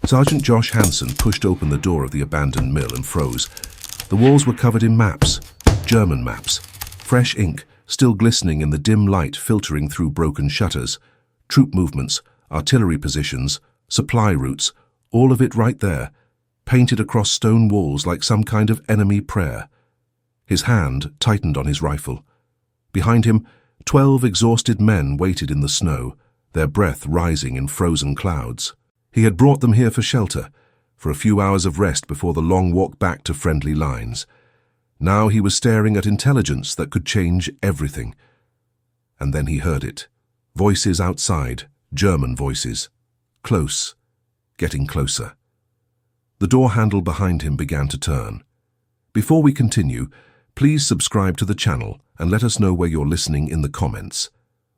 Sergeant Josh Hansen pushed open the door of the abandoned mill and froze. The walls were covered in maps, German maps, fresh ink, still glistening in the dim light filtering through broken shutters, troop movements, artillery positions, supply routes, all of it right there, painted across stone walls like some kind of enemy prayer. His hand tightened on his rifle. Behind him, 12 exhausted men waited in the snow, their breath rising in frozen clouds. He had brought them here for shelter, for a few hours of rest before the long walk back to friendly lines. Now he was staring at intelligence that could change everything. And then he heard it. Voices outside, German voices. Close, getting closer. The door handle behind him began to turn. Before we continue, please subscribe to the channel and let us know where you're listening in the comments.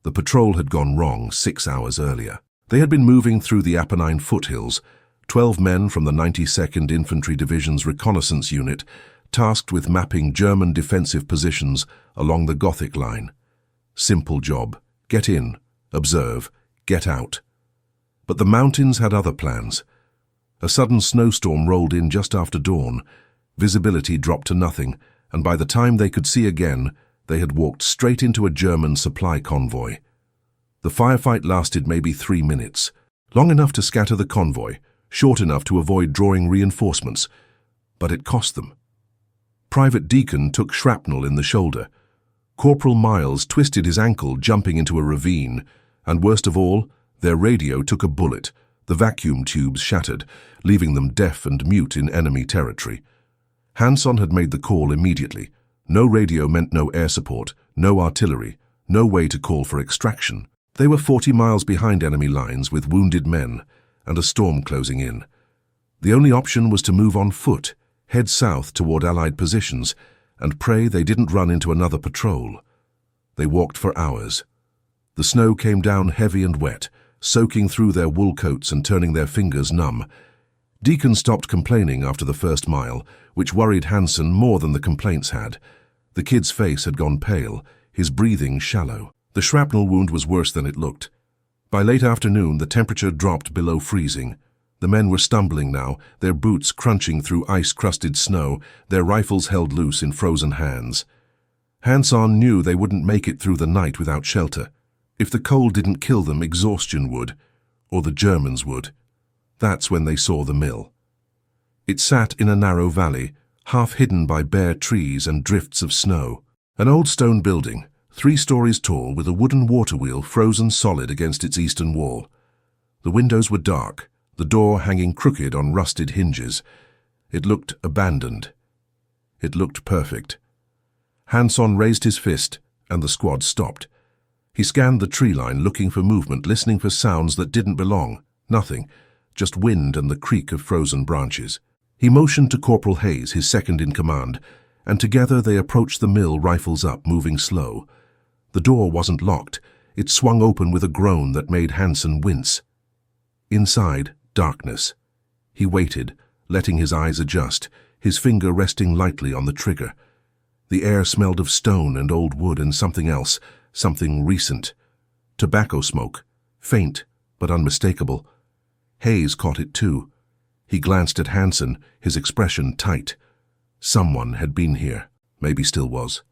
The patrol had gone wrong 6 hours earlier. They had been moving through the Apennine foothills, 12 men from the 92nd Infantry Division's reconnaissance unit, tasked with mapping German defensive positions along the Gothic line. Simple job. Get in, observe, get out. But the mountains had other plans. A sudden snowstorm rolled in just after dawn. Visibility dropped to nothing, and by the time they could see again, they had walked straight into a German supply convoy. The firefight lasted maybe 3 minutes, long enough to scatter the convoy, short enough to avoid drawing reinforcements, but it cost them. Private Deacon took shrapnel in the shoulder. Corporal Miles twisted his ankle jumping into a ravine, and worst of all, their radio took a bullet. The vacuum tubes shattered, leaving them deaf and mute in enemy territory. Hanson had made the call immediately. No radio meant no air support, no artillery, no way to call for extraction. They were 40 miles behind enemy lines with wounded men and a storm closing in. The only option was to move on foot, head south toward Allied positions, and pray they didn't run into another patrol. They walked for hours. The snow came down heavy and wet, soaking through their wool coats and turning their fingers numb. Deacon stopped complaining after the first mile, which worried Hansen more than the complaints had. The kid's face had gone pale, his breathing shallow. The shrapnel wound was worse than it looked. By late afternoon, the temperature dropped below freezing. The men were stumbling now, their boots crunching through ice-crusted snow, their rifles held loose in frozen hands. Hanson knew they wouldn't make it through the night without shelter. If the cold didn't kill them, exhaustion would, or the Germans would. That's when they saw the mill. It sat in a narrow valley, half hidden by bare trees and drifts of snow. An old stone building, 3 stories tall, with a wooden water wheel frozen solid against its eastern wall. The windows were dark, the door hanging crooked on rusted hinges. It looked abandoned. It looked perfect. Hanson raised his fist, and the squad stopped. He scanned the tree line, looking for movement, listening for sounds that didn't belong. Nothing, just wind and the creak of frozen branches. He motioned to Corporal Hayes, his second in command, and together they approached the mill, rifles up, moving slow. The door wasn't locked. It swung open with a groan that made Hansen wince. Inside, darkness. He waited, letting his eyes adjust, his finger resting lightly on the trigger. The air smelled of stone and old wood and something else, something recent. Tobacco smoke, faint but unmistakable. Hayes caught it too. He glanced at Hansen, his expression tight. Someone had been here, maybe still was.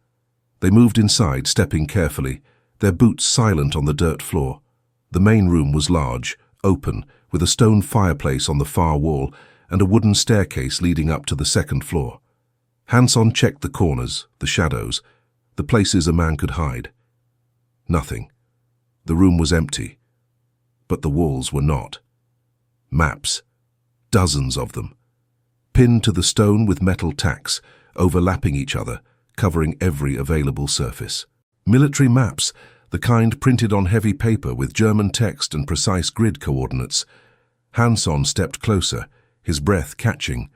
They moved inside, stepping carefully, their boots silent on the dirt floor. The main room was large, open, with a stone fireplace on the far wall and a wooden staircase leading up to the second floor. Hanson checked the corners, the shadows, the places a man could hide. Nothing. The room was empty. But the walls were not. Maps. Dozens of them. Pinned to the stone with metal tacks, overlapping each other, covering every available surface. Military maps, the kind printed on heavy paper with German text and precise grid coordinates. Hanson stepped closer, his breath catching.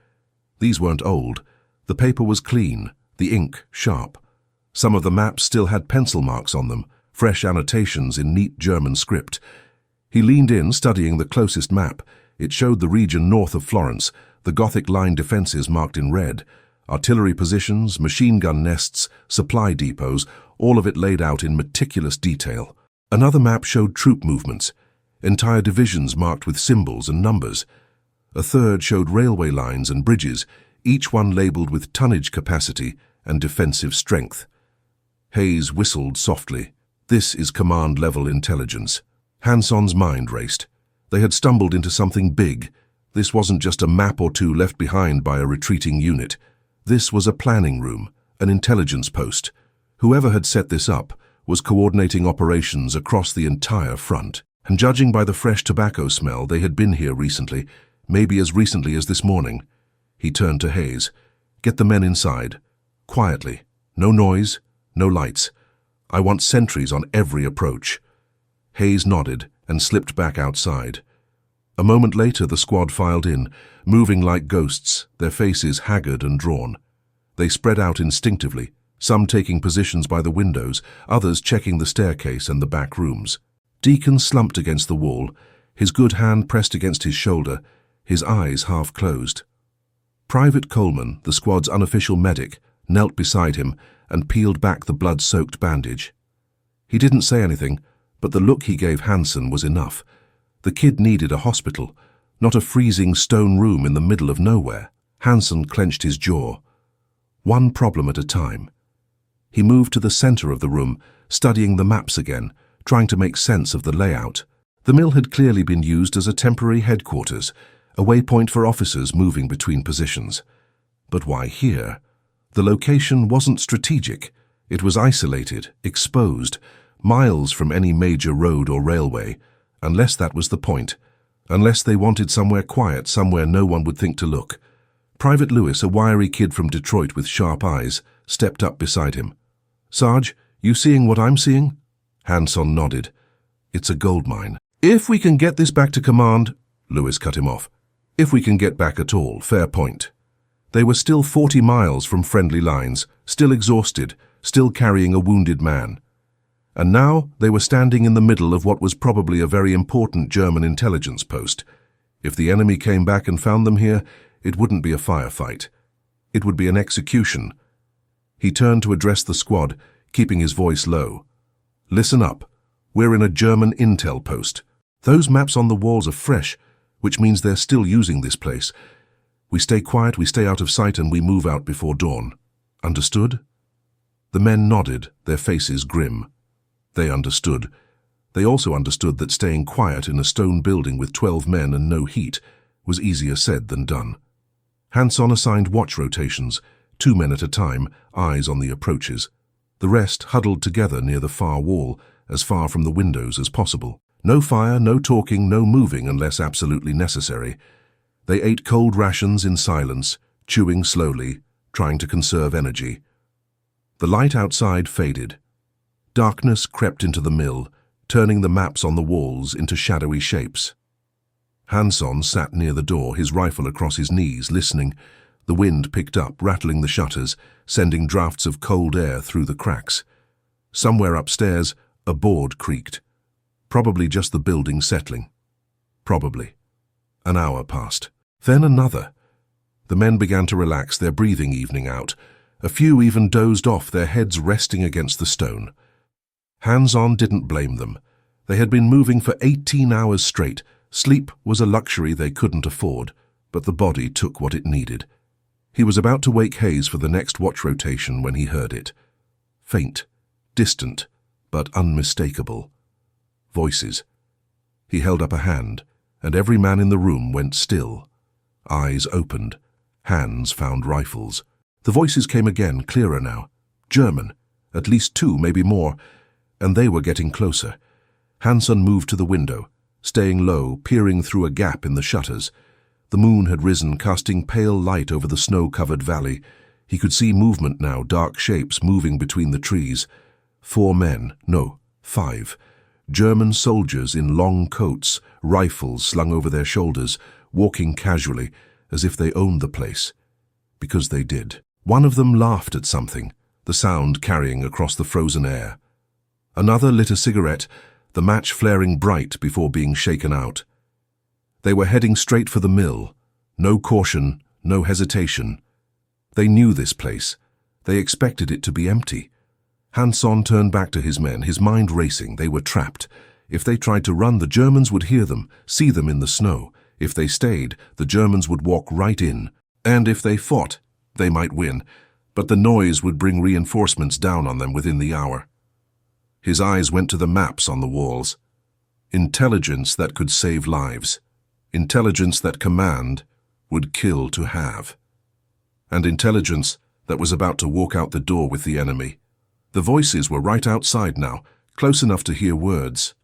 These weren't old. The paper was clean, the ink sharp. Some of the maps still had pencil marks on them, fresh annotations in neat German script. He leaned in, studying the closest map. It showed the region north of Florence, the Gothic line defenses marked in red, artillery positions, machine gun nests, supply depots, all of it laid out in meticulous detail. Another map showed troop movements, entire divisions marked with symbols and numbers. A third showed railway lines and bridges, each one labelled with tonnage capacity and defensive strength. Hayes whistled softly. This is command-level intelligence. Hanson's mind raced. They had stumbled into something big. This wasn't just a map or two left behind by a retreating unit. This was a planning room, an intelligence post. Whoever had set this up was coordinating operations across the entire front. And judging by the fresh tobacco smell, they had been here recently, maybe as recently as this morning. He turned to Hayes. Get the men inside. Quietly. No noise, no lights. I want sentries on every approach. Hayes nodded and slipped back outside. A moment later, the squad filed in, moving like ghosts, their faces haggard and drawn. They spread out instinctively, some taking positions by the windows, others checking the staircase and the back rooms. Deacon slumped against the wall, his good hand pressed against his shoulder, his eyes half closed. Private Coleman, the squad's unofficial medic, knelt beside him and peeled back the blood-soaked bandage. He didn't say anything, but the look he gave Hanson was enough. The kid needed a hospital, not a freezing stone room in the middle of nowhere. Hanson clenched his jaw. One problem at a time. He moved to the center of the room, studying the maps again, trying to make sense of the layout. The mill had clearly been used as a temporary headquarters, a waypoint for officers moving between positions. But why here? The location wasn't strategic. It was isolated, exposed, miles from any major road or railway, unless that was the point, unless they wanted somewhere quiet, somewhere no one would think to look. Private Lewis, a wiry kid from Detroit with sharp eyes, stepped up beside him. Sarge, you seeing what I'm seeing? Hanson nodded. It's a gold mine. If we can get this back to command, Lewis cut him off. If we can get back at all, fair point. They were still 40 miles from friendly lines, still exhausted, still carrying a wounded man. And now they were standing in the middle of what was probably a very important German intelligence post. If the enemy came back and found them here, it wouldn't be a firefight. It would be an execution. He turned to address the squad, keeping his voice low. Listen up. We're in a German intel post. Those maps on the walls are fresh, which means they're still using this place. We stay quiet, we stay out of sight, and we move out before dawn. Understood? The men nodded, their faces grim. They understood. They also understood that staying quiet in a stone building with 12 men and no heat was easier said than done. Hanson assigned watch rotations, 2 men at a time, eyes on the approaches. The rest huddled together near the far wall, as far from the windows as possible. No fire, no talking, no moving unless absolutely necessary. They ate cold rations in silence, chewing slowly, trying to conserve energy. The light outside faded. Darkness crept into the mill, turning the maps on the walls into shadowy shapes. Hanson sat near the door, his rifle across his knees, listening. The wind picked up, rattling the shutters, sending drafts of cold air through the cracks. Somewhere upstairs, a board creaked. Probably just the building settling. Probably. An hour passed. Then another. The men began to relax, their breathing evening out. A few even dozed off, their heads resting against the stone. Hanson didn't blame them. They had been moving for 18 hours straight. Sleep was a luxury they couldn't afford, but the body took what it needed. He was about to wake Hayes for the next watch rotation when he heard it. Faint, distant, but unmistakable. Voices. He held up a hand, and every man in the room went still. Eyes opened. Hands found rifles. The voices came again, clearer now. German. At least 2, maybe more. And they were getting closer. Hanson moved to the window, staying low, peering through a gap in the shutters. The moon had risen, casting pale light over the snow-covered valley. He could see movement now, dark shapes moving between the trees. 4 men, no, 5. German soldiers in long coats, rifles slung over their shoulders, walking casually, as if they owned the place. Because they did. One of them laughed at something, the sound carrying across the frozen air. Another lit a cigarette, the match flaring bright before being shaken out. They were heading straight for the mill. No caution, no hesitation. They knew this place. They expected it to be empty. Hanson turned back to his men, his mind racing. They were trapped. If they tried to run, the Germans would hear them, see them in the snow. If they stayed, the Germans would walk right in, and if they fought, they might win, but the noise would bring reinforcements down on them within the hour. His eyes went to the maps on the walls. Intelligence that could save lives. Intelligence that command would kill to have. And intelligence that was about to walk out the door with the enemy. The voices were right outside now, close enough to hear words.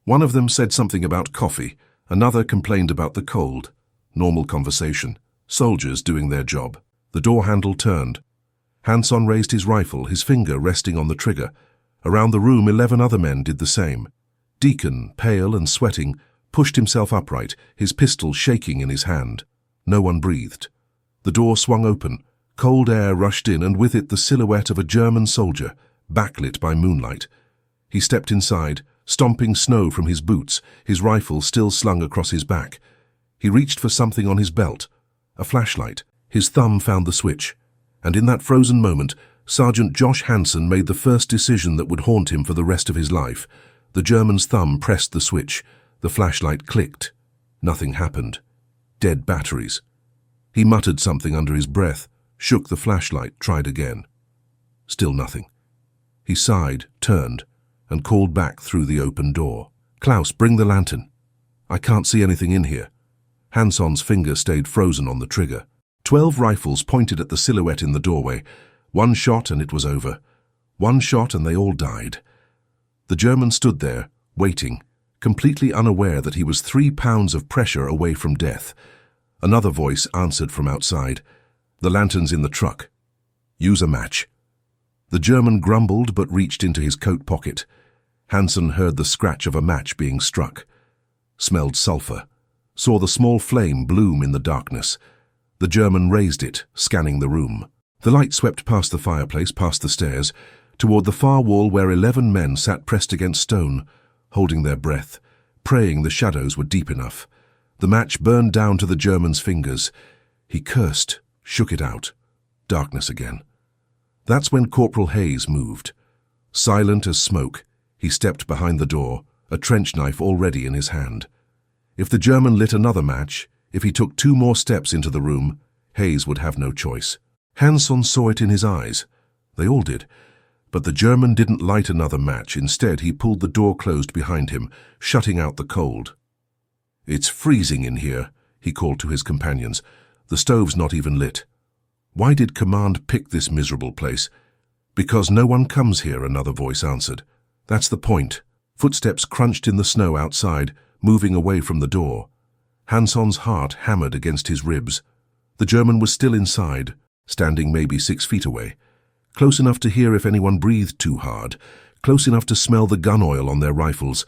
One of them said something about coffee, another complained about the cold. Normal conversation. Soldiers doing their job. The door handle turned. Hanson raised his rifle, his finger resting on the trigger. Around the room, 11 other men did the same. Deacon, pale and sweating, pushed himself upright, his pistol shaking in his hand. No one breathed. The door swung open. Cold air rushed in, and with it the silhouette of a German soldier, backlit by moonlight. He stepped inside, stomping snow from his boots, his rifle still slung across his back. He reached for something on his belt, a flashlight. His thumb found the switch, and in that frozen moment, Sergeant Josh Hanson made the first decision that would haunt him for the rest of his life. The German's thumb pressed the switch. The flashlight clicked. Nothing happened. Dead batteries. He muttered something under his breath, shook the flashlight, tried again. Still nothing. He sighed, turned, and called back through the open door. "Klaus, bring the lantern. I can't see anything in here." Hanson's finger stayed frozen on the trigger. 12 rifles pointed at the silhouette in the doorway. One shot and it was over. One shot and they all died. The German stood there, waiting, completely unaware that he was 3 pounds of pressure away from death. Another voice answered from outside. "The lantern's in the truck. Use a match." The German grumbled but reached into his coat pocket. Hanson heard the scratch of a match being struck. Smelled sulfur. Saw the small flame bloom in the darkness. The German raised it, scanning the room. The light swept past the fireplace, past the stairs, toward the far wall where 11 men sat pressed against stone, holding their breath, praying the shadows were deep enough. The match burned down to the German's fingers. He cursed, shook it out. Darkness again. That's when Corporal Hayes moved. Silent as smoke, he stepped behind the door, a trench knife already in his hand. If the German lit another match, if he took 2 more steps into the room, Hayes would have no choice. Hanson saw it in his eyes. They all did. But the German didn't light another match. Instead, he pulled the door closed behind him, shutting out the cold. "It's freezing in here," he called to his companions. "The stove's not even lit." "Why did command pick this miserable place?" "Because no one comes here," another voice answered. "That's the point." Footsteps crunched in the snow outside, moving away from the door. Hanson's heart hammered against his ribs. The German was still inside, standing maybe 6 feet away. Close enough to hear if anyone breathed too hard, close enough to smell the gun oil on their rifles,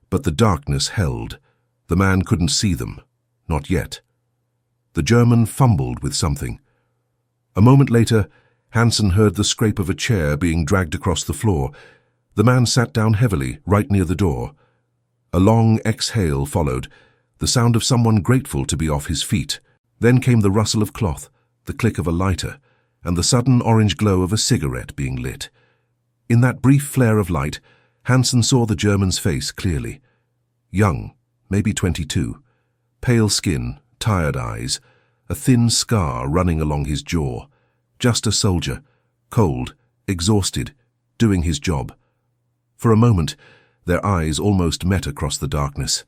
but the darkness held. The man couldn't see them. Not yet. The German fumbled with something. A moment later, Hanson heard the scrape of a chair being dragged across the floor. The man sat down heavily, right near the door. A long exhale followed, the sound of someone grateful to be off his feet. Then came the rustle of cloth, the click of a lighter, and the sudden orange glow of a cigarette being lit. In that brief flare of light, Hanson saw the German's face clearly. Young, maybe 22, pale skin, tired eyes, a thin scar running along his jaw. Just a soldier, cold, exhausted, doing his job. For a moment, their eyes almost met across the darkness.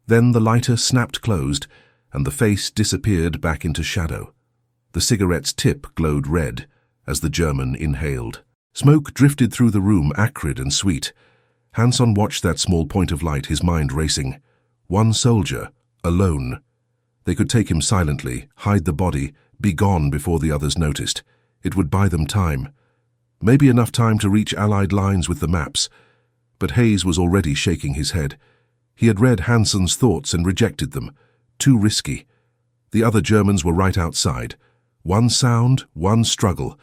Then the lighter snapped closed, and the face disappeared back into shadow. The cigarette's tip glowed red as the German inhaled. Smoke drifted through the room, acrid and sweet. Hanson watched that small point of light, his mind racing. One soldier, alone. They could take him silently, hide the body, be gone before the others noticed. It would buy them time. Maybe enough time to reach Allied lines with the maps. But Hayes was already shaking his head. He had read Hanson's thoughts and rejected them. Too risky. The other Germans were right outside. One sound, one struggle,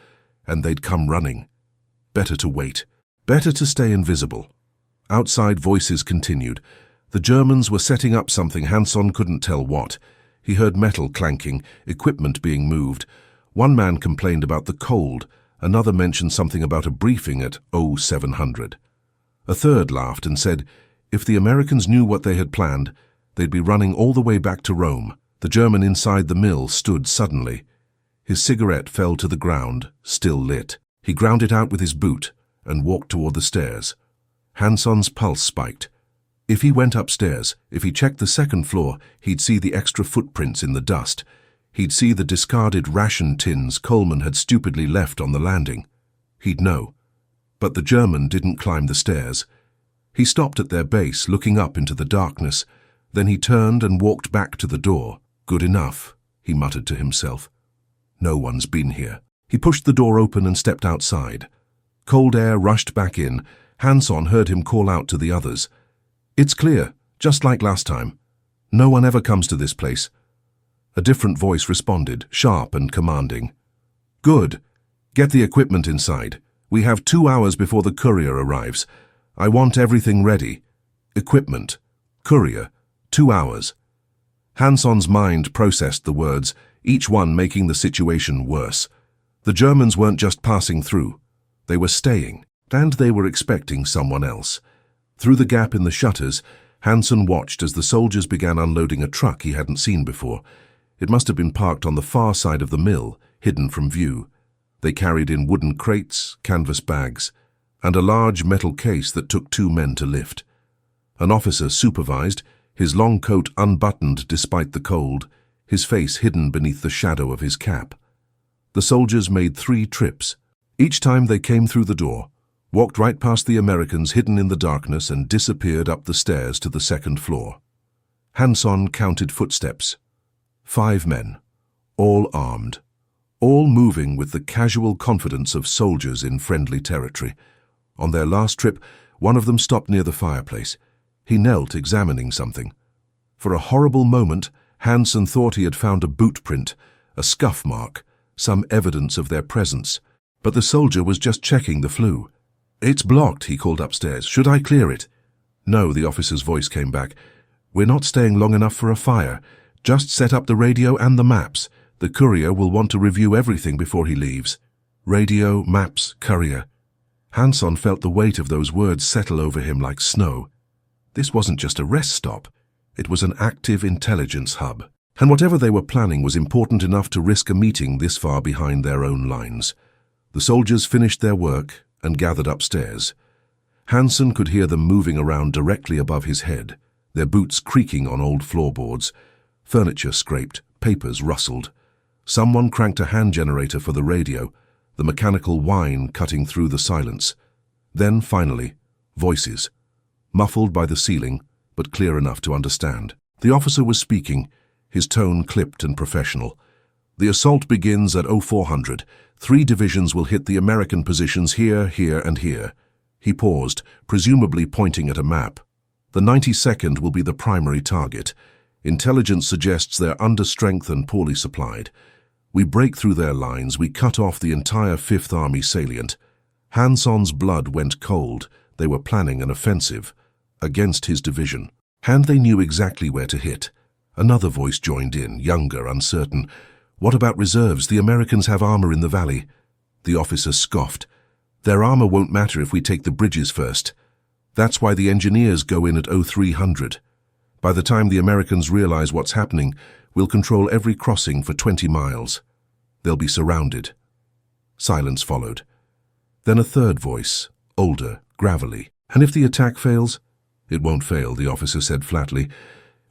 and they'd come running. Better to wait. Better to stay invisible. Outside voices continued. The Germans were setting up something, Hanson couldn't tell what. He heard metal clanking, equipment being moved. One man complained about the cold. Another mentioned something about a briefing at 0700. A third laughed and said, if the Americans knew what they had planned, They'd be running all the way back to Rome. The German inside the mill stood suddenly. His cigarette fell to the ground, still lit. He ground it out with his boot and walked toward the stairs. Hanson's pulse spiked. If he went upstairs, if he checked the second floor, he'd see the extra footprints in the dust. He'd see the discarded ration tins Coleman had stupidly left on the landing. He'd know. But the German didn't climb the stairs. He stopped at their base, looking up into the darkness. Then he turned and walked back to the door. Good enough, he muttered to himself. No one's been here. He pushed the door open and stepped outside. Cold air rushed back in. Hanson heard him call out to the others. It's clear, just like last time. No one ever comes to this place. A different voice responded, sharp and commanding. Good. Get the equipment inside. We have 2 hours before the courier arrives. I want everything ready. Equipment. Courier. 2 hours. Hanson's mind processed the words, each one making the situation worse. The Germans weren't just passing through. They were staying, and they were expecting someone else. Through the gap in the shutters, Hanson watched as the soldiers began unloading a truck he hadn't seen before. It must have been parked on the far side of the mill, hidden from view. They carried in wooden crates, canvas bags, and a large metal case that took 2 men to lift. An officer supervised, his long coat unbuttoned despite the cold, his face hidden beneath the shadow of his cap. The soldiers made 3 trips. Each time they came through the door, walked right past the Americans hidden in the darkness and disappeared up the stairs to the second floor. Hanson counted footsteps. 5 men, all armed, all moving with the casual confidence of soldiers in friendly territory. On their last trip, one of them stopped near the fireplace. He knelt, examining something. For a horrible moment, Hanson thought he had found a boot print, a scuff mark, some evidence of their presence. But the soldier was just checking the flue. It's blocked, he called upstairs. Should I clear it? No, the officer's voice came back. We're not staying long enough for a fire. Just set up the radio and the maps. The courier will want to review everything before he leaves. Radio, maps, courier. Hanson felt the weight of those words settle over him like snow. This wasn't just a rest stop. It was an active intelligence hub. And whatever they were planning was important enough to risk a meeting this far behind their own lines. The soldiers finished their work and gathered upstairs. Hanson could hear them moving around directly above his head, their boots creaking on old floorboards. Furniture scraped, papers rustled. Someone cranked a hand generator for the radio, the mechanical whine cutting through the silence. Then, finally, voices, muffled by the ceiling, but clear enough to understand. The officer was speaking, his tone clipped and professional. The assault begins at 0400. 3 divisions will hit the American positions here, here, and here. He paused, presumably pointing at a map. The 92nd will be the primary target. Intelligence suggests they're understrength and poorly supplied. We break through their lines, we cut off the entire 5th Army salient. Hanson's blood went cold. They were planning an offensive against his division. And they knew exactly where to hit. Another voice joined in, younger, uncertain. What about reserves? The Americans have armor in the valley. The officer scoffed. Their armor won't matter if we take the bridges first. That's why the engineers go in at 0300. By the time the Americans realize what's happening, we'll control every crossing for 20 miles. They'll be surrounded. Silence followed. Then a third voice, older, gravelly. And if the attack fails? It won't fail, the officer said flatly.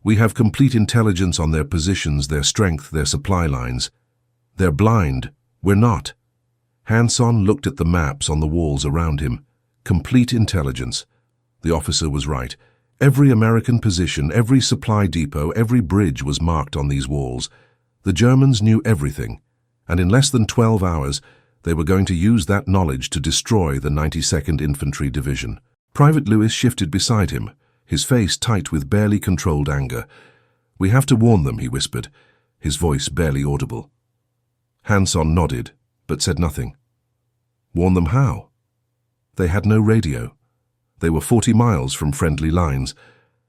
We have complete intelligence on their positions, their strength, their supply lines. They're blind. We're not. Hanson looked at the maps on the walls around him. Complete intelligence. The officer was right. Every American position, every supply depot, every bridge was marked on these walls. The Germans knew everything, and in less than 12 hours, they were going to use that knowledge to destroy the 92nd Infantry Division. Private Lewis shifted beside him, his face tight with barely controlled anger. We have to warn them, he whispered, his voice barely audible. Hanson nodded, but said nothing. Warn them how? They had no radio. They were 40 miles from friendly lines,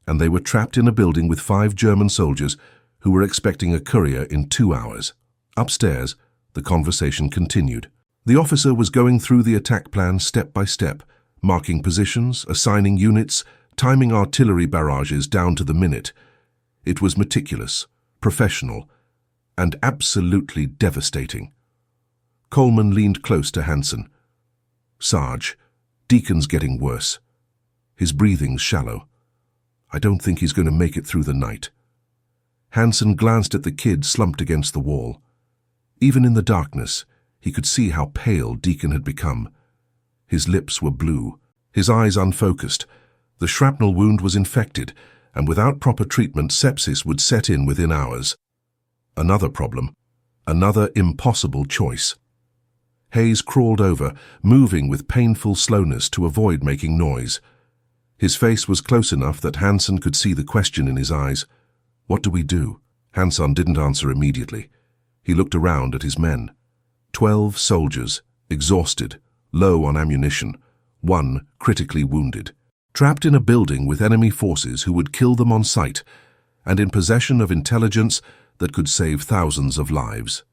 and they were trapped in a building with 5 German soldiers who were expecting a courier in 2 hours. Upstairs, the conversation continued. The officer was going through the attack plan step by step, marking positions, assigning units, timing artillery barrages down to the minute. It was meticulous, professional, and absolutely devastating. Coleman leaned close to Hansen. "Sarge, Deacon's getting worse. His breathing's shallow. I don't think he's going to make it through the night." Hansen glanced at the kid slumped against the wall. Even in the darkness, he could see how pale Deacon had become. His lips were blue, his eyes unfocused. The shrapnel wound was infected, and without proper treatment, sepsis would set in within hours. Another problem, another impossible choice. Hayes crawled over, moving with painful slowness to avoid making noise. His face was close enough that Hansen could see the question in his eyes. "What do we do?" Hansen didn't answer immediately. He looked around at his men. 12 soldiers, exhausted, low on ammunition, one critically wounded, trapped in a building with enemy forces who would kill them on sight, and in possession of intelligence that could save thousands of lives.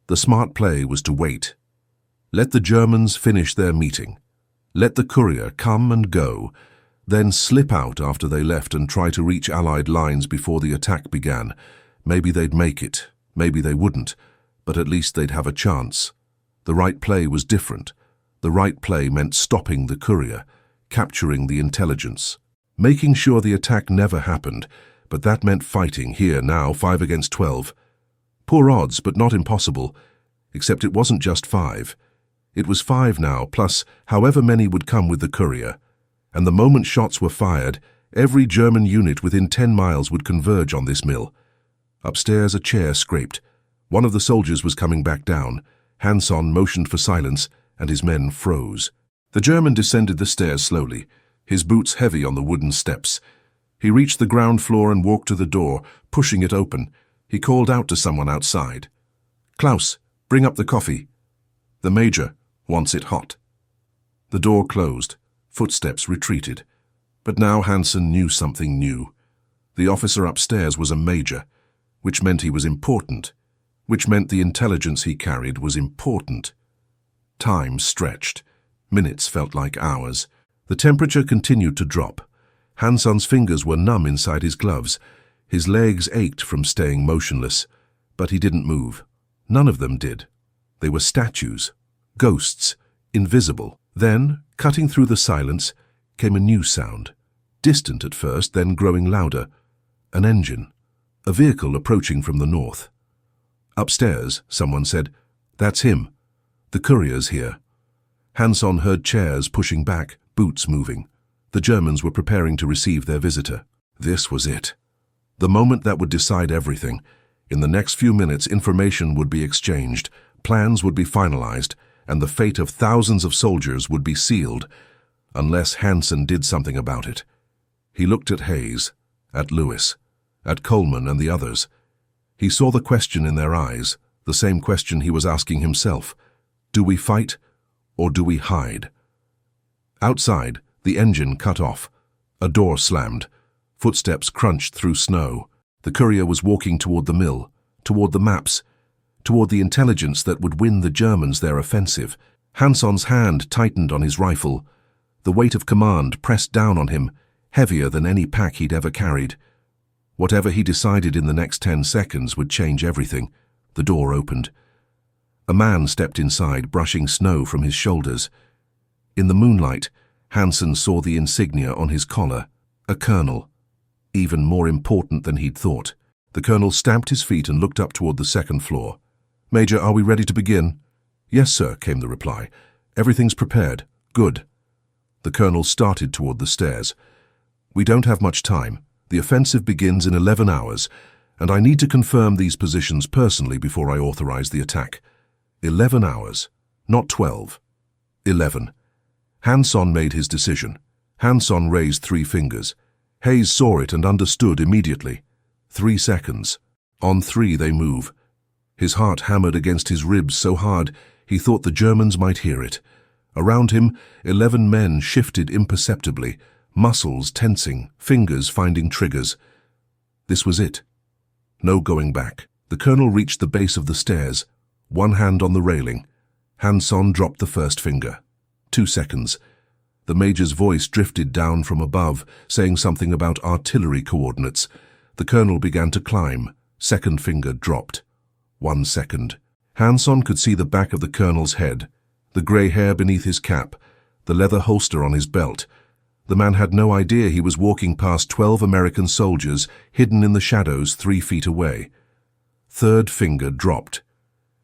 The smart play was to wait. Let the Germans finish their meeting. Let the courier come and go, then slip out after they left and try to reach Allied lines before the attack began. Maybe they'd make it, maybe they wouldn't, but at least they'd have a chance. The right play was different. The right play meant stopping the courier, capturing the intelligence, making sure the attack never happened, but that meant fighting here now, 5 against 12. Poor odds, but not impossible, except it wasn't just 5. It was 5 now, plus however many would come with the courier. And the moment shots were fired, every German unit within 10 miles would converge on this mill. Upstairs, a chair scraped. One of the soldiers was coming back down. Hansen motioned for silence, and his men froze. The German descended the stairs slowly, his boots heavy on the wooden steps. He reached the ground floor and walked to the door, pushing it open. He called out to someone outside. "Klaus, bring up the coffee. The Major wants it hot." The door closed. Footsteps retreated. But now Hansen knew something new. The officer upstairs was a major, which meant he was important, which meant the intelligence he carried was important. Time stretched. Minutes felt like hours. The temperature continued to drop. Hansen's fingers were numb inside his gloves. His legs ached from staying motionless, but he didn't move. None of them did. They were statues, ghosts, invisible. Then, cutting through the silence, came a new sound. Distant at first, then growing louder. An engine. A vehicle approaching from the north. Upstairs, someone said, "That's him. The courier's here." Hansen heard chairs pushing back, boots moving. The Germans were preparing to receive their visitor. This was it. The moment that would decide everything. In the next few minutes, information would be exchanged, plans would be finalized, and the fate of thousands of soldiers would be sealed, unless Hansen did something about it. He looked at Hayes, at Lewis, at Coleman and the others. He saw the question in their eyes, the same question he was asking himself. Do we fight, or do we hide? Outside, the engine cut off. A door slammed. Footsteps crunched through snow. The courier was walking toward the mill, toward the maps, toward the intelligence that would win the Germans their offensive. Hansen's hand tightened on his rifle. The weight of command pressed down on him, heavier than any pack he'd ever carried. Whatever he decided in the next 10 seconds would change everything. The door opened. A man stepped inside, brushing snow from his shoulders. In the moonlight, Hansen saw the insignia on his collar, a colonel, even more important than he'd thought. The colonel stamped his feet and looked up toward the second floor. "Major, are we ready to begin?" "Yes, sir," came the reply. "Everything's prepared. Good." The colonel started toward the stairs. "We don't have much time. The offensive begins in 11 hours, and I need to confirm these positions personally before I authorize the attack. 11 hours, not 12. 11. Hansen made his decision. Hansen raised 3 fingers. Hayes saw it and understood immediately. 3 seconds. On 3 they move. His heart hammered against his ribs so hard he thought the Germans might hear it. Around him, 11 men shifted imperceptibly, muscles tensing, fingers finding triggers. This was it. No going back. The colonel reached the base of the stairs, one hand on the railing. Hansen dropped the first finger. 2 seconds. The major's voice drifted down from above, saying something about artillery coordinates. The colonel began to climb. Second finger dropped. 1 second. Hanson could see the back of the colonel's head, the grey hair beneath his cap, the leather holster on his belt. The man had no idea he was walking past 12 American soldiers hidden in the shadows 3 feet away. Third finger dropped.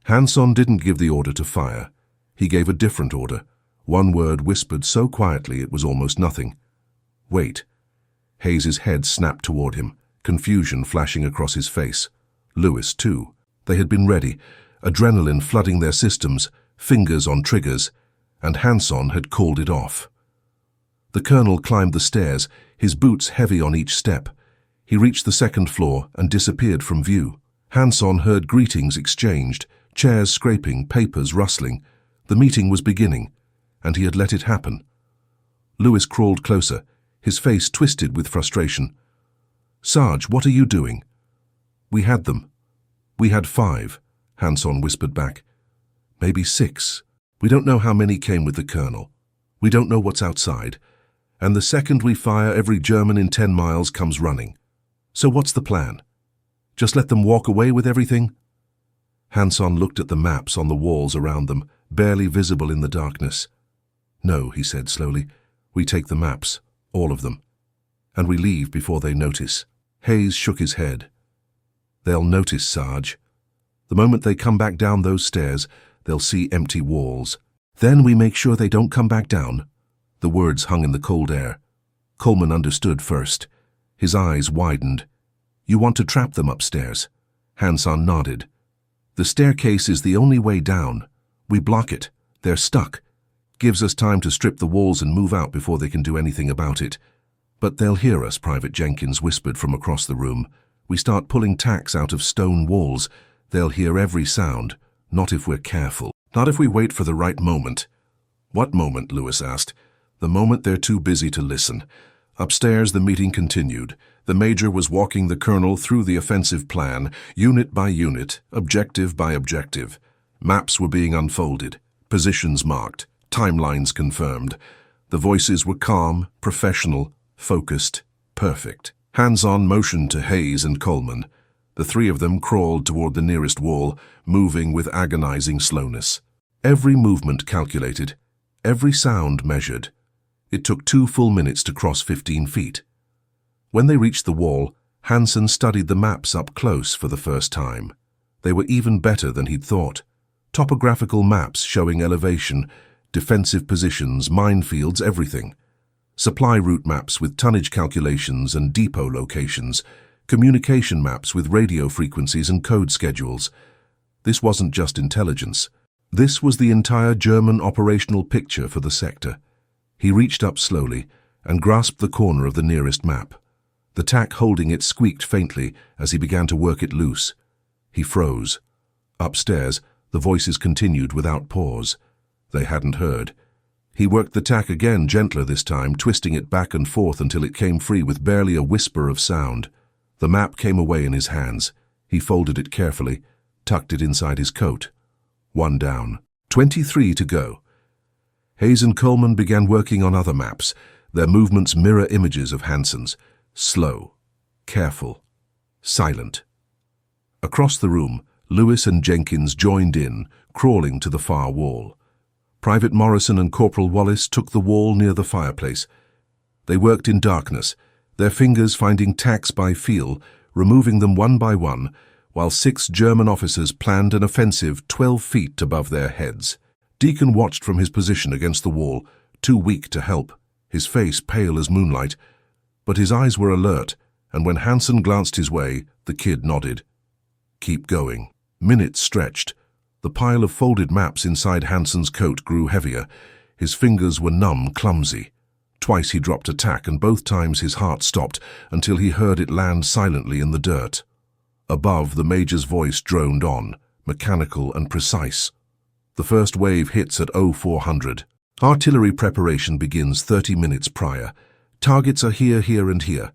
Hanson didn't give the order to fire. He gave a different order. One word whispered so quietly it was almost nothing. Wait. Hayes's head snapped toward him, confusion flashing across his face. Lewis, too. They had been ready, adrenaline flooding their systems, fingers on triggers, and Hanson had called it off. The colonel climbed the stairs, his boots heavy on each step. He reached the second floor and disappeared from view. Hanson heard greetings exchanged, chairs scraping, papers rustling. The meeting was beginning, and he had let it happen. Lewis crawled closer, his face twisted with frustration. "Sarge, what are you doing?" "We had them." "We had 5, Hanson whispered back. "Maybe 6. We don't know how many came with the colonel. We don't know what's outside. And the second we fire, every German in 10 miles comes running. So what's the plan? Just let them walk away with everything?" Hanson looked at the maps on the walls around them, barely visible in the darkness. "No," he said slowly. "We take the maps, all of them. And we leave before they notice." Hayes shook his head. "They'll notice, Sarge. The moment they come back down those stairs, they'll see empty walls. Then we make sure they don't come back down." The words hung in the cold air. Coleman understood first. His eyes widened. "You want to trap them upstairs?" Hanson nodded. "The staircase is the only way down. We block it. They're stuck. Gives us time to strip the walls and move out before they can do anything about it. But they'll hear us," Private Jenkins whispered from across the room. "We start pulling tacks out of stone walls. They'll hear every sound. Not if we're careful. Not if we wait for the right moment." "What moment?" Lewis asked. "The moment they're too busy to listen." Upstairs, the meeting continued. The major was walking the colonel through the offensive plan, unit by unit, objective by objective. Maps were being unfolded, positions marked, timelines confirmed. The voices were calm, professional, focused, perfect. Hands-on motioned to Hayes and Coleman. The 3 of them crawled toward the nearest wall, moving with agonizing slowness. Every movement calculated, every sound measured. It took 2 full minutes to cross 15 feet. When they reached the wall, Hanson studied the maps up close for the first time. They were even better than he'd thought. Topographical maps showing elevation, defensive positions, minefields, everything. Supply route maps with tonnage calculations and depot locations. Communication maps with radio frequencies and code schedules. This wasn't just intelligence. This was the entire German operational picture for the sector. He reached up slowly and grasped the corner of the nearest map. The tack holding it squeaked faintly as he began to work it loose. He froze. Upstairs, the voices continued without pause. They hadn't heard. He worked the tack again, gentler this time, twisting it back and forth until it came free with barely a whisper of sound. The map came away in his hands. He folded it carefully, tucked it inside his coat. 1 down. 23 to go. Hayes and Coleman began working on other maps, their movements mirror images of Hanson's. Slow, careful, silent. Across the room, Lewis and Jenkins joined in, crawling to the far wall. Private Morrison and Corporal Wallace took the wall near the fireplace. They worked in darkness, their fingers finding tacks by feel, removing them one by one, while 6 German officers planned an offensive 12 feet above their heads. Deacon watched from his position against the wall, too weak to help, his face pale as moonlight. But his eyes were alert, and when Hanson glanced his way, the kid nodded. "Keep going." Minutes stretched. The pile of folded maps inside Hanson's coat grew heavier. His fingers were numb, clumsy. Twice he dropped a tack, and both times his heart stopped until he heard it land silently in the dirt. Above, the major's voice droned on, mechanical and precise. The first wave hits at 0400. Artillery preparation begins 30 minutes prior. Targets are here, here, and here.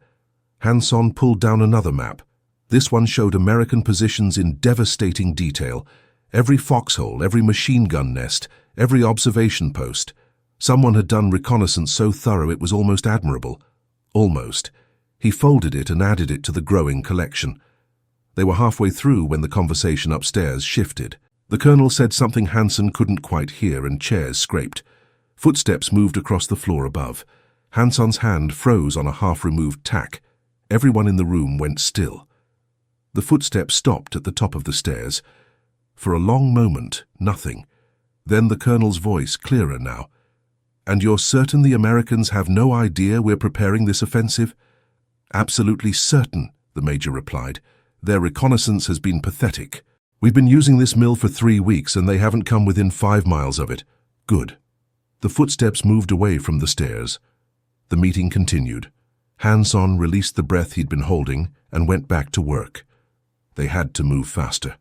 Hanson pulled down another map. This one showed American positions in devastating detail. Every foxhole, every machine gun nest, every observation post. Someone had done reconnaissance so thorough it was almost admirable. Almost. He folded it and added it to the growing collection. They were halfway through when the conversation upstairs shifted. The colonel said something Hansen couldn't quite hear and chairs scraped. Footsteps moved across the floor above. Hanson's hand froze on a half-removed tack. Everyone in the room went still. The footsteps stopped at the top of the stairs. For a long moment, nothing. Then the colonel's voice, clearer now. "And you're certain the Americans have no idea we're preparing this offensive?" "Absolutely certain," the major replied. "Their reconnaissance has been pathetic. We've been using this mill for 3 weeks and they haven't come within 5 miles of it." "Good." The footsteps moved away from the stairs. The meeting continued. Hanson released the breath he'd been holding and went back to work. They had to move faster.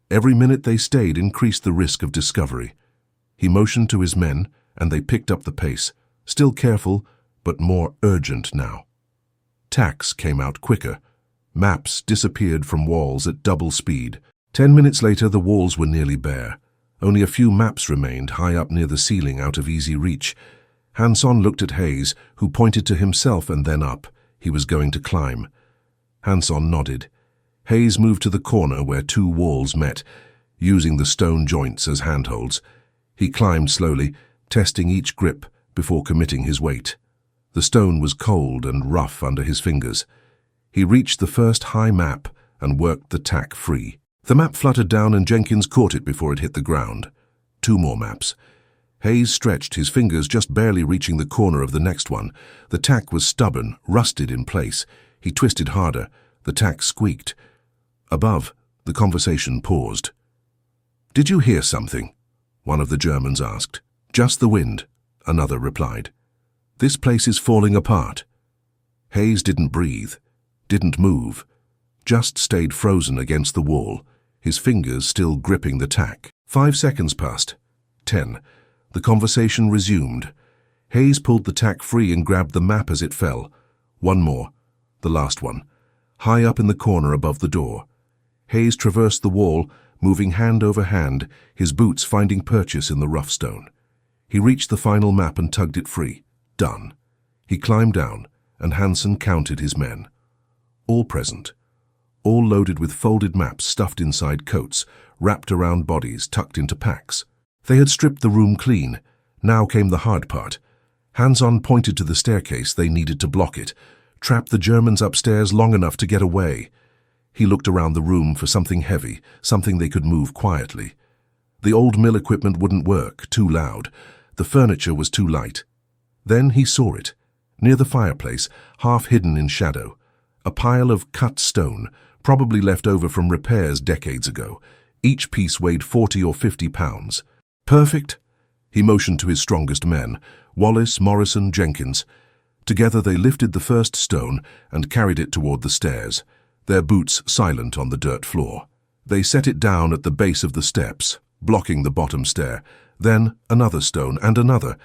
Every minute they stayed increased the risk of discovery. He motioned to his men, and they picked up the pace, still careful, but more urgent now. Tacks came out quicker. Maps disappeared from walls at double speed. 10 minutes later, the walls were nearly bare. Only a few maps remained high up near the ceiling, out of easy reach. Hanson looked at Hayes, who pointed to himself and then up. He was going to climb. Hanson nodded. Hayes moved to the corner where 2 walls met, using the stone joints as handholds. He climbed slowly, testing each grip before committing his weight. The stone was cold and rough under his fingers. He reached the first high map and worked the tack free. The map fluttered down and Jenkins caught it before it hit the ground. 2 more maps. Hayes stretched, his fingers just barely reaching the corner of the next one. The tack was stubborn, rusted in place. He twisted harder. The tack squeaked. Above, the conversation paused. "Did you hear something?" one of the Germans asked. "Just the wind," another replied. "This place is falling apart." Hayes didn't breathe, didn't move, just stayed frozen against the wall, his fingers still gripping the tack. 5 seconds passed. 10. The conversation resumed. Hayes pulled the tack free and grabbed the map as it fell. One more, the last one, high up in the corner above the door. Hayes traversed the wall, moving hand over hand, his boots finding purchase in the rough stone. He reached the final map and tugged it free. Done. He climbed down, and Hansen counted his men. All present. All loaded with folded maps stuffed inside coats, wrapped around bodies, tucked into packs. They had stripped the room clean. Now came the hard part. Hanson pointed to the staircase. They needed to block it, trap the Germans upstairs long enough to get away. He looked around the room for something heavy, something they could move quietly. The old mill equipment wouldn't work, too loud. The furniture was too light. Then he saw it, near the fireplace, half hidden in shadow. A pile of cut stone, probably left over from repairs decades ago. Each piece weighed 40 or 50 pounds. "Perfect?" He motioned to his strongest men, Wallace, Morrison, Jenkins. Together they lifted the first stone and carried it toward the stairs, their boots silent on the dirt floor. They set it down at the base of the steps, blocking the bottom stair. Then another stone and another.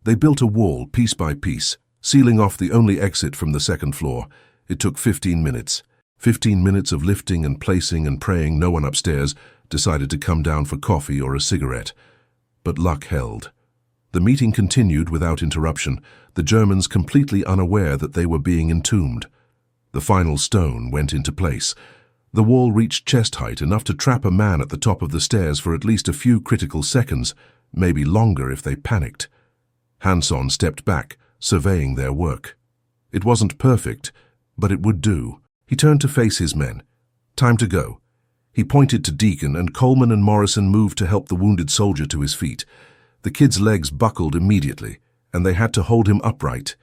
They built a wall piece by piece, sealing off the only exit from the second floor. It took 15 minutes. 15 minutes of lifting and placing and praying no one upstairs decided to come down for coffee or a cigarette. But luck held. The meeting continued without interruption, the Germans completely unaware that they were being entombed. The final stone went into place. The wall reached chest height, enough to trap a man at the top of the stairs for at least a few critical seconds, maybe longer if they panicked. Hanson stepped back, surveying their work. It wasn't perfect, but it would do. He turned to face his men. Time to go. He pointed to Deacon, and Coleman and Morrison moved to help the wounded soldier to his feet. The kid's legs buckled immediately, and they had to hold him upright.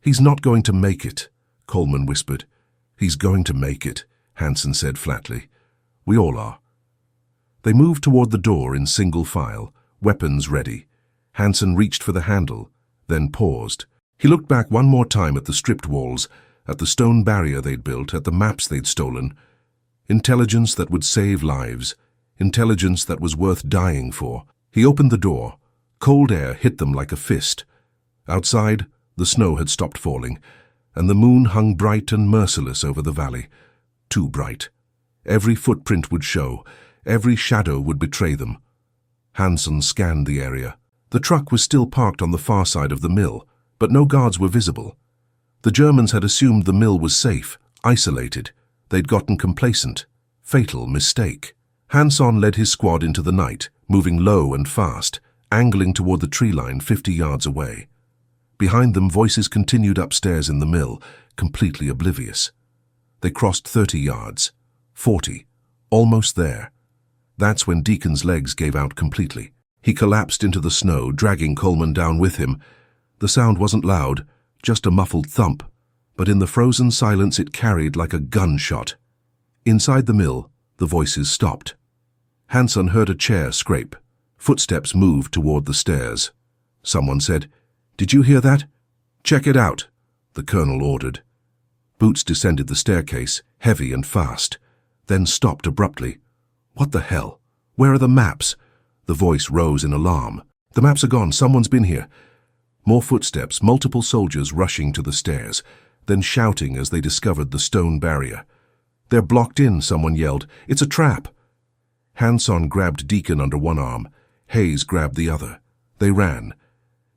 "He's not going to make it," Coleman whispered. "He's going to make it," Hansen said flatly. "We all are." They moved toward the door in single file, weapons ready. Hansen reached for the handle, then paused. He looked back one more time at the stripped walls, at the stone barrier they'd built, at the maps they'd stolen. Intelligence that would save lives. Intelligence that was worth dying for. He opened the door. Cold air hit them like a fist. Outside, the snow had stopped falling, and the moon hung bright and merciless over the valley. Too bright. Every footprint would show. Every shadow would betray them. Hansen scanned the area. The truck was still parked on the far side of the mill, but no guards were visible. The Germans had assumed the mill was safe, isolated. They'd gotten complacent. Fatal mistake. Hanson led his squad into the night, moving low and fast, angling toward the tree line 50 yards away. Behind them, voices continued upstairs in the mill, completely oblivious. They crossed 30 yards, 40, almost there. That's when Deacon's legs gave out completely. He collapsed into the snow, dragging Coleman down with him. The sound wasn't loud, just a muffled thump, but in the frozen silence it carried like a gunshot. Inside the mill, the voices stopped. Hanson heard a chair scrape. Footsteps moved toward the stairs. Someone said, "Did you hear that?" "Check it out," the colonel ordered. Boots descended the staircase, heavy and fast, then stopped abruptly. "What the hell? Where are the maps?" The voice rose in alarm. "The maps are gone. Someone's been here." More footsteps, multiple soldiers rushing to the stairs, then shouting as they discovered the stone barrier. "They're blocked in," someone yelled. "It's a trap." Hanson grabbed Deacon under one arm. Hayes grabbed the other. They ran.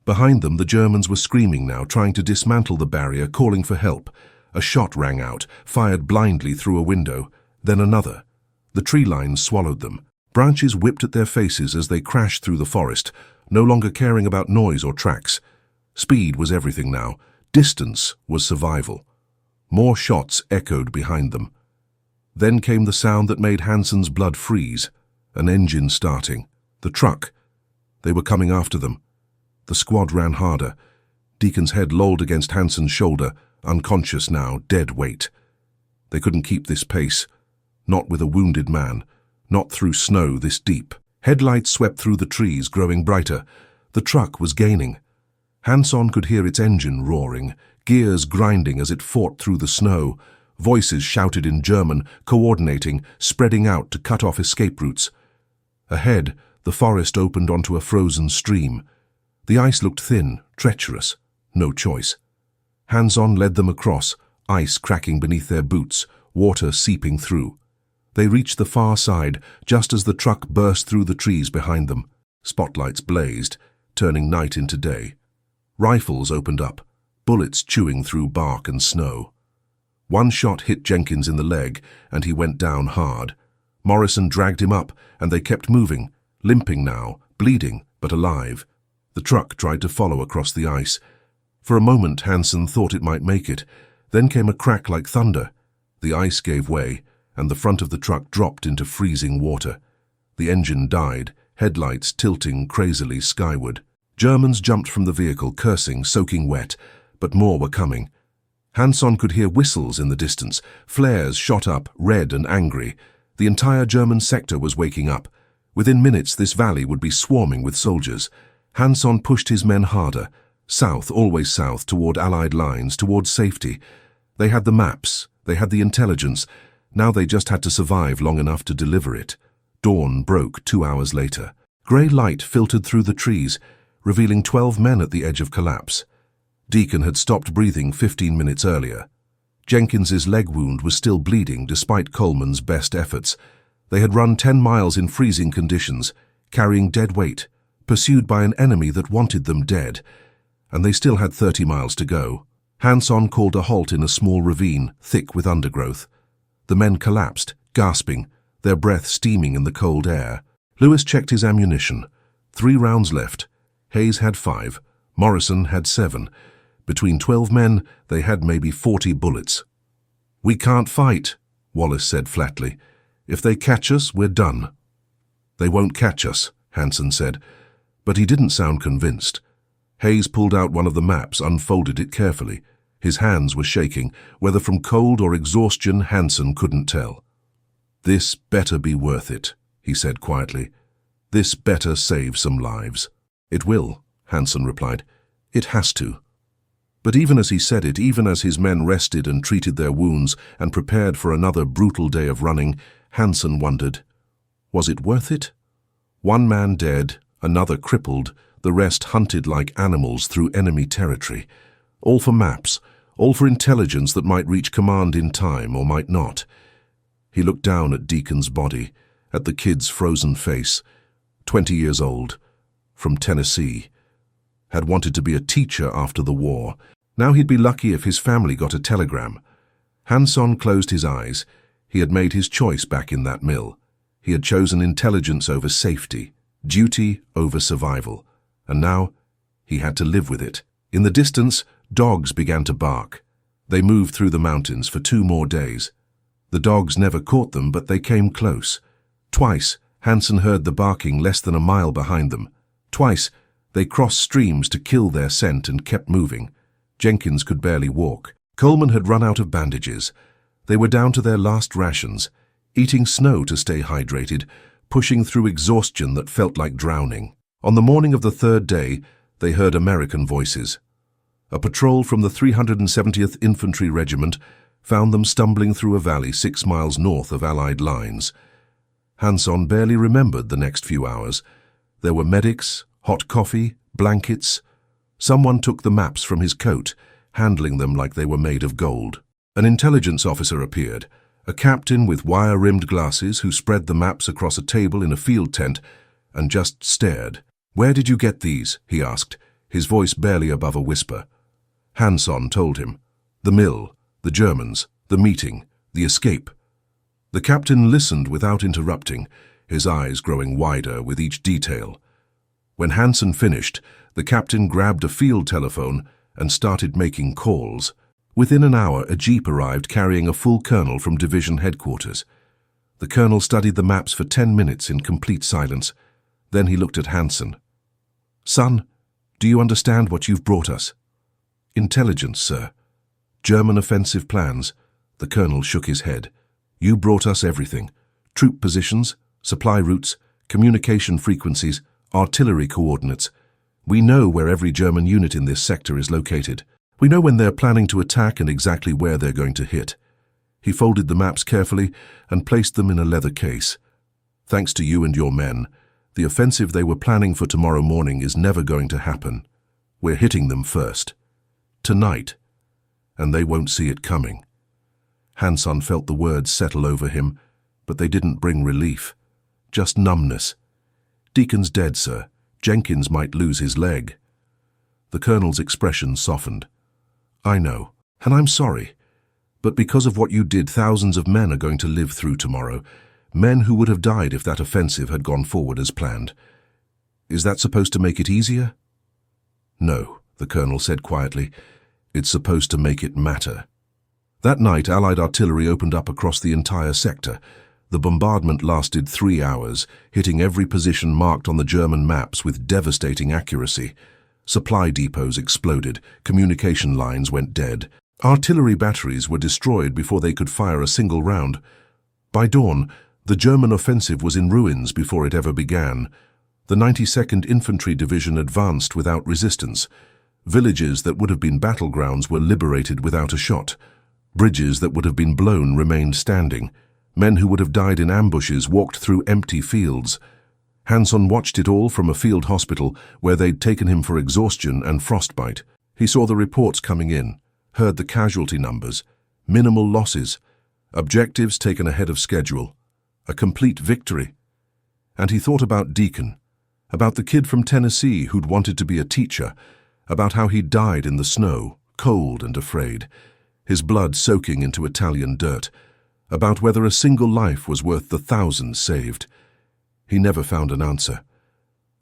Behind them, the Germans were screaming now, trying to dismantle the barrier, calling for help. A shot rang out, fired blindly through a window, then another. The tree lines swallowed them. Branches whipped at their faces as they crashed through the forest, no longer caring about noise or tracks. Speed was everything now. Distance was survival. More shots echoed behind them. Then came the sound that made Hanson's blood freeze. An engine starting. The truck. They were coming after them. The squad ran harder. Deacon's head lolled against Hanson's shoulder, unconscious now, dead weight. They couldn't keep this pace. Not with a wounded man. Not through snow this deep. Headlights swept through the trees, growing brighter. The truck was gaining. Hanson could hear its engine roaring, gears grinding as it fought through the snow. Voices shouted in German, coordinating, spreading out to cut off escape routes. Ahead, the forest opened onto a frozen stream. The ice looked thin, treacherous. No choice. Hanson led them across, ice cracking beneath their boots, water seeping through. They reached the far side, just as the truck burst through the trees behind them. Spotlights blazed, turning night into day. Rifles opened up, bullets chewing through bark and snow. One shot hit Jenkins in the leg, and he went down hard. Morrison dragged him up, and they kept moving, limping now, bleeding, but alive. The truck tried to follow across the ice. For a moment, Hanson thought it might make it. Then came a crack like thunder. The ice gave way, and the front of the truck dropped into freezing water. The engine died, headlights tilting crazily skyward. Germans jumped from the vehicle, cursing, soaking wet, but more were coming. Hanson could hear whistles in the distance. Flares shot up, red and angry. The entire German sector was waking up. Within minutes, this valley would be swarming with soldiers. Hanson pushed his men harder. South, always south, toward Allied lines, toward safety. They had the maps. They had the intelligence. Now they just had to survive long enough to deliver it. Dawn broke 2 hours later. Grey light filtered through the trees, revealing 12 men at the edge of collapse. Deacon had stopped breathing 15 minutes earlier. Jenkins's leg wound was still bleeding despite Coleman's best efforts. They had run 10 miles in freezing conditions, carrying dead weight, pursued by an enemy that wanted them dead. And they still had 30 miles to go. Hanson called a halt in a small ravine, thick with undergrowth. The men collapsed, gasping, their breath steaming in the cold air. Lewis checked his ammunition. 3 rounds left. Hayes had 5. Morrison had 7. Between 12 men, they had maybe 40 bullets. "We can't fight," Wallace said flatly. "If they catch us, we're done." "They won't catch us," Hanson said, but he didn't sound convinced. Hayes pulled out one of the maps, unfolded it carefully. His hands were shaking, whether from cold or exhaustion, Hanson couldn't tell. "This better be worth it," he said quietly. "This better save some lives." "It will," Hanson replied. "It has to." But even as he said it, even as his men rested and treated their wounds and prepared for another brutal day of running, Hanson wondered, was it worth it? 1 man dead, another crippled, the rest hunted like animals through enemy territory. All for maps, all for intelligence that might reach command in time or might not. He looked down at Deacon's body, at the kid's frozen face. 20 years old, from Tennessee. Had wanted to be a teacher after the war. Now he'd be lucky if his family got a telegram. Hanson closed his eyes. He had made his choice back in that mill. He had chosen intelligence over safety, duty over survival, and now he had to live with it. In the distance, dogs began to bark. They moved through the mountains for 2 more days. The dogs never caught them, but they came close. Twice, Hanson heard the barking less than a mile behind them. Twice, they crossed streams to kill their scent and kept moving. Jenkins could barely walk. Coleman had run out of bandages. They were down to their last rations, eating snow to stay hydrated, pushing through exhaustion that felt like drowning. On the morning of the 3rd day, they heard American voices. A patrol from the 370th Infantry Regiment found them stumbling through a valley 6 miles north of Allied lines. Hanson barely remembered the next few hours. There were medics, hot coffee, blankets. Someone took the maps from his coat, handling them like they were made of gold. An intelligence officer appeared, a captain with wire-rimmed glasses who spread the maps across a table in a field tent and just stared. "Where did you get these?" he asked, his voice barely above a whisper. Hanson told him. The mill, the Germans, the meeting, the escape. The captain listened without interrupting, his eyes growing wider with each detail. When Hanson finished, the captain grabbed a field telephone and started making calls. Within an hour, a jeep arrived carrying a full colonel from division headquarters. The colonel studied the maps for 10 minutes in complete silence. Then he looked at Hanson. "Son, do you understand what you've brought us?" "Intelligence, sir. German offensive plans." The colonel shook his head. "You brought us everything. Troop positions, supply routes, communication frequencies, artillery coordinates. We know where every German unit in this sector is located. We know when they're planning to attack and exactly where they're going to hit." He folded the maps carefully and placed them in a leather case. "Thanks to you and your men, the offensive they were planning for tomorrow morning is never going to happen. We're hitting them first. Tonight. And they won't see it coming." Hanson felt the words settle over him, but they didn't bring relief. Just numbness. "Deacon's dead, sir. Jenkins might lose his leg." The colonel's expression softened. "I know, and I'm sorry. But because of what you did, thousands of men are going to live through tomorrow, men who would have died if that offensive had gone forward as planned. Is that supposed to make it easier?" "No," the colonel said quietly. "It's supposed to make it matter." That night, Allied artillery opened up across the entire sector. The bombardment lasted 3 hours, hitting every position marked on the German maps with devastating accuracy. Supply depots exploded, communication lines went dead. Artillery batteries were destroyed before they could fire a single round. By dawn, the German offensive was in ruins before it ever began. The 92nd Infantry Division advanced without resistance. Villages that would have been battlegrounds were liberated without a shot. Bridges that would have been blown remained standing. Men who would have died in ambushes walked through empty fields. Hanson watched it all from a field hospital where they'd taken him for exhaustion and frostbite. He saw the reports coming in, heard the casualty numbers, minimal losses, objectives taken ahead of schedule, a complete victory. And he thought about Deacon, about the kid from Tennessee who'd wanted to be a teacher, about how he'd died in the snow, cold and afraid, his blood soaking into Italian dirt, about whether a single life was worth the thousands saved. He never found an answer.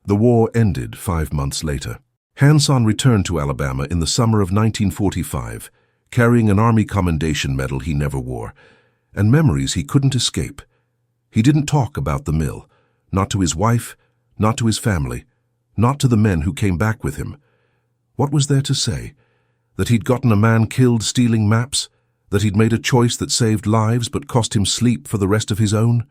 The war ended 5 months later. Hanson returned to Alabama in the summer of 1945, carrying an Army Commendation Medal he never wore, and memories he couldn't escape. He didn't talk about the mill, not to his wife, not to his family, not to the men who came back with him. What was there to say? That he'd gotten a man killed stealing maps? That he'd made a choice that saved lives but cost him sleep for the rest of his own?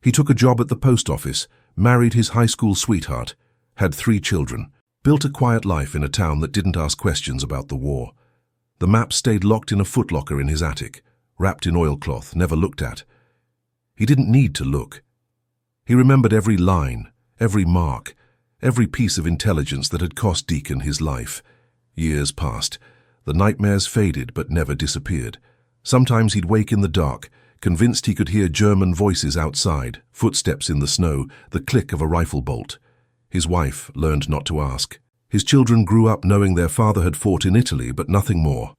He took a job at the post office, married his high school sweetheart, had 3 children, built a quiet life in a town that didn't ask questions about the war. The map stayed locked in a footlocker in his attic, wrapped in oilcloth, never looked at. He didn't need to look. He remembered every line, every mark, every piece of intelligence that had cost Deacon his life. Years passed. The nightmares faded but never disappeared. Sometimes he'd wake in the dark, convinced he could hear German voices outside, footsteps in the snow, the click of a rifle bolt. His wife learned not to ask. His children grew up knowing their father had fought in Italy, but nothing more.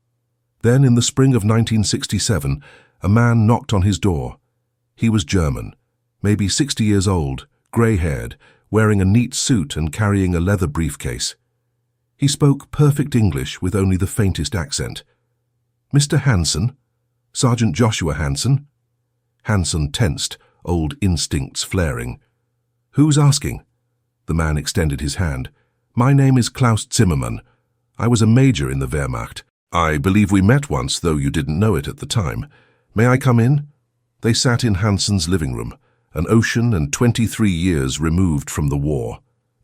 Then, in the spring of 1967, a man knocked on his door. He was German, maybe 60 years old, grey-haired, wearing a neat suit and carrying a leather briefcase. He spoke perfect English with only the faintest accent. "Mr. Hansen? Sergeant Joshua Hansen?" Hansen tensed, old instincts flaring. "Who's asking?" The man extended his hand. "My name is Klaus Zimmermann. I was a major in the Wehrmacht. I believe we met once, though you didn't know it at the time. May I come in?" They sat in Hansen's living room, an ocean and 23 years removed from the war.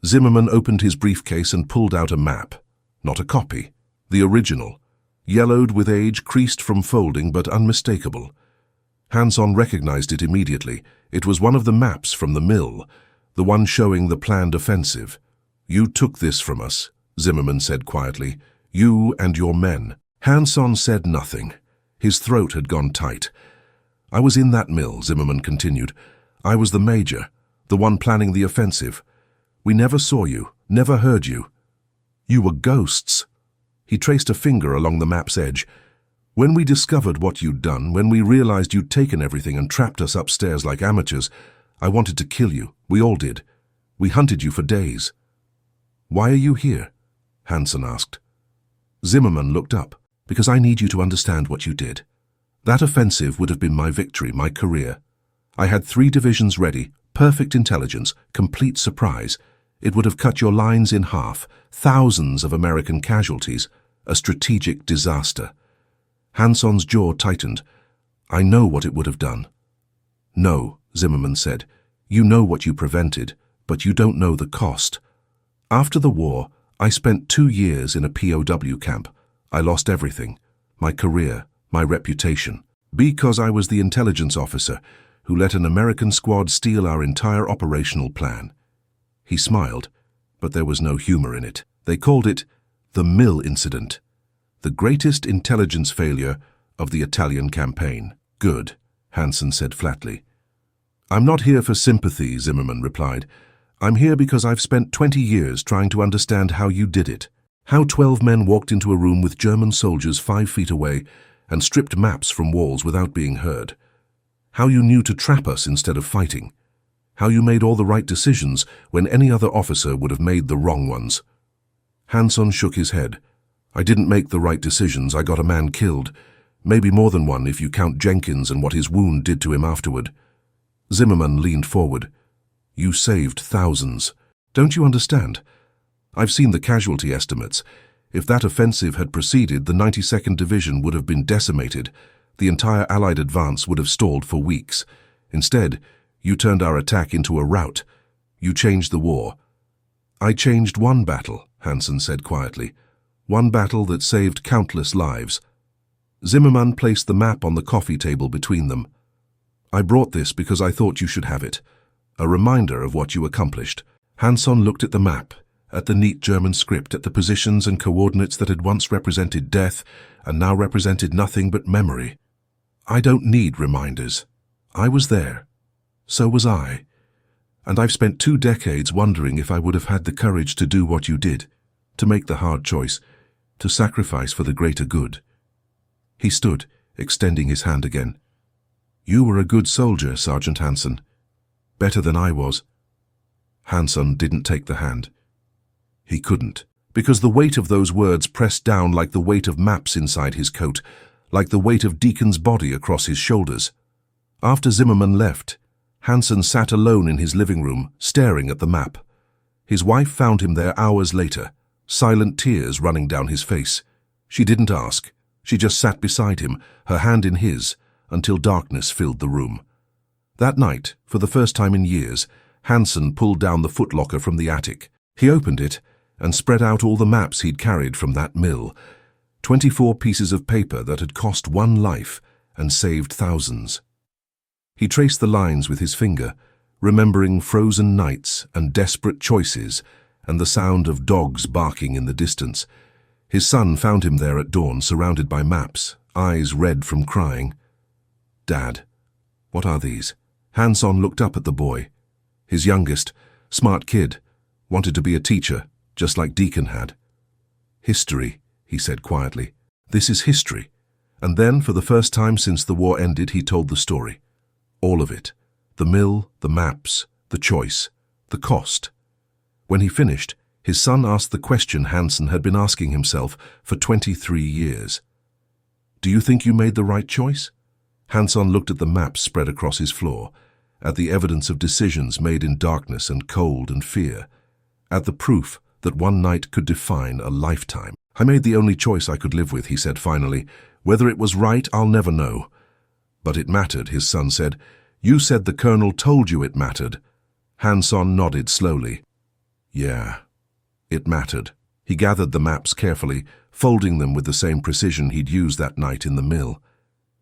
Zimmermann opened his briefcase and pulled out a map. Not a copy, the original. Yellowed with age, creased from folding, but unmistakable. Hanson recognized it immediately. It was one of the maps from the mill, the one showing the planned offensive. "You took this from us," Zimmermann said quietly. "You and your men." Hanson said nothing. His throat had gone tight. "I was in that mill," Zimmermann continued. "I was the major, the one planning the offensive. We never saw you, never heard you. You were ghosts." He traced a finger along the map's edge. "When we discovered what you'd done, when we realized you'd taken everything and trapped us upstairs like amateurs, I wanted to kill you. We all did. We hunted you for days." "Why are you here?" Hansen asked. Zimmermann looked up. "Because I need you to understand what you did. That offensive would have been my victory, my career. I had 3 divisions ready, perfect intelligence, complete surprise. It would have cut your lines in half, thousands of American casualties, a strategic disaster." Hanson's jaw tightened. "I know what it would have done." "No," Zimmermann said. "You know what you prevented, but you don't know the cost. After the war, I spent 2 years in a POW camp. I lost everything, my career, my reputation, because I was the intelligence officer who let an American squad steal our entire operational plan." He smiled, but there was no humor in it. They called it the Mill Incident, the greatest intelligence failure of the Italian campaign. "Good," Hansen said flatly. "I'm not here for sympathy," Zimmermann replied. "I'm here because I've spent 20 years trying to understand how you did it. How 12 men walked into a room with German soldiers 5 feet away and stripped maps from walls without being heard. How you knew to trap us instead of fighting. How you made all the right decisions when any other officer would have made the wrong ones." Hanson shook his head. "I didn't make the right decisions. I got a man killed. Maybe more than one if you count Jenkins and what his wound did to him afterward." Zimmermann leaned forward. "You saved thousands. Don't you understand? I've seen the casualty estimates. If that offensive had proceeded, the 92nd Division would have been decimated. The entire Allied advance would have stalled for weeks. Instead, you turned our attack into a rout. You changed the war." "I changed one battle," Hansen said quietly. "One battle that saved countless lives." Zimmermann placed the map on the coffee table between them. "I brought this because I thought you should have it. A reminder of what you accomplished." Hanson looked at the map, at the neat German script, at the positions and coordinates that had once represented death and now represented nothing but memory. "I don't need reminders. I was there. So was I. And I've spent 2 decades wondering if I would have had the courage to do what you did, to make the hard choice, to sacrifice for the greater good." He stood, extending his hand again. "You were a good soldier, Sergeant Hansen. Better than I was." Hansen didn't take the hand. He couldn't, because the weight of those words pressed down like the weight of maps inside his coat, like the weight of Deacon's body across his shoulders. After Zimmermann left, Hansen sat alone in his living room, staring at the map. His wife found him there hours later, silent tears running down his face. She didn't ask. She just sat beside him, her hand in his, until darkness filled the room. That night, for the first time in years, Hansen pulled down the footlocker from the attic. He opened it and spread out all the maps he'd carried from that mill, 24 pieces of paper that had cost 1 life and saved thousands. He traced the lines with his finger, remembering frozen nights and desperate choices and the sound of dogs barking in the distance. His son found him there at dawn, surrounded by maps, eyes red from crying. "Dad, what are these?" Hanson looked up at the boy. His youngest, smart kid, wanted to be a teacher, just like Deacon had. "History," he said quietly. "This is history." And then, for the first time since the war ended, he told the story. All of it. The mill, the maps, the choice, the cost. When he finished, his son asked the question Hansen had been asking himself for 23 years. "Do you think you made the right choice?" Hansen looked at the maps spread across his floor, at the evidence of decisions made in darkness and cold and fear, at the proof that one night could define a lifetime. "I made the only choice I could live with," he said finally. "Whether it was right, I'll never know." "But it mattered," his son said. "You said the colonel told you it mattered." Hansen nodded slowly. "Yeah, it mattered." He gathered the maps carefully, folding them with the same precision he'd used that night in the mill.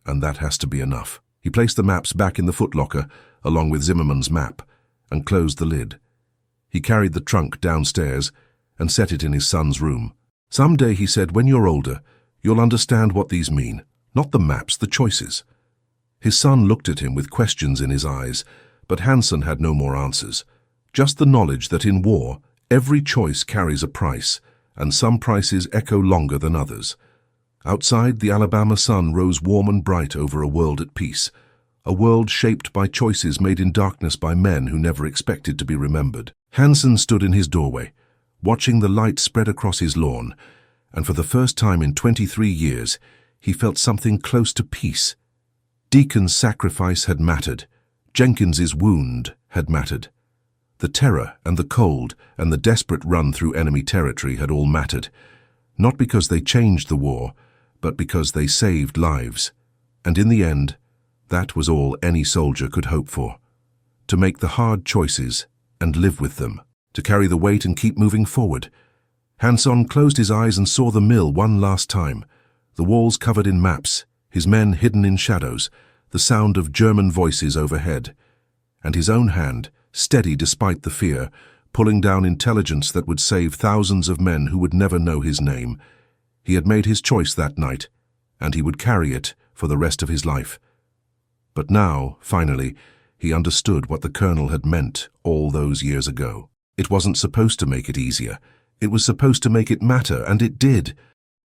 "And that has to be enough." He placed the maps back in the footlocker, along with Zimmerman's map, and closed the lid. He carried the trunk downstairs and set it in his son's room. "Someday," he said, "when you're older, you'll understand what these mean. Not the maps, the choices." His son looked at him with questions in his eyes, but Hansen had no more answers. Just the knowledge that in war, every choice carries a price, and some prices echo longer than others. Outside, the Alabama sun rose warm and bright over a world at peace, a world shaped by choices made in darkness by men who never expected to be remembered. Hansen stood in his doorway, watching the light spread across his lawn, and for the first time in 23 years, he felt something close to peace. Deacon's sacrifice had mattered. Jenkins's wound had mattered. The terror and the cold and the desperate run through enemy territory had all mattered, not because they changed the war, but because they saved lives. And in the end, that was all any soldier could hope for. To make the hard choices and live with them, to carry the weight and keep moving forward. Hansen closed his eyes and saw the mill one last time, the walls covered in maps, his men hidden in shadows, the sound of German voices overhead, and his own hand, steady despite the fear, pulling down intelligence that would save thousands of men who would never know his name. He had made his choice that night, and he would carry it for the rest of his life. But now, finally, he understood what the colonel had meant all those years ago. It wasn't supposed to make it easier. It was supposed to make it matter, and it did.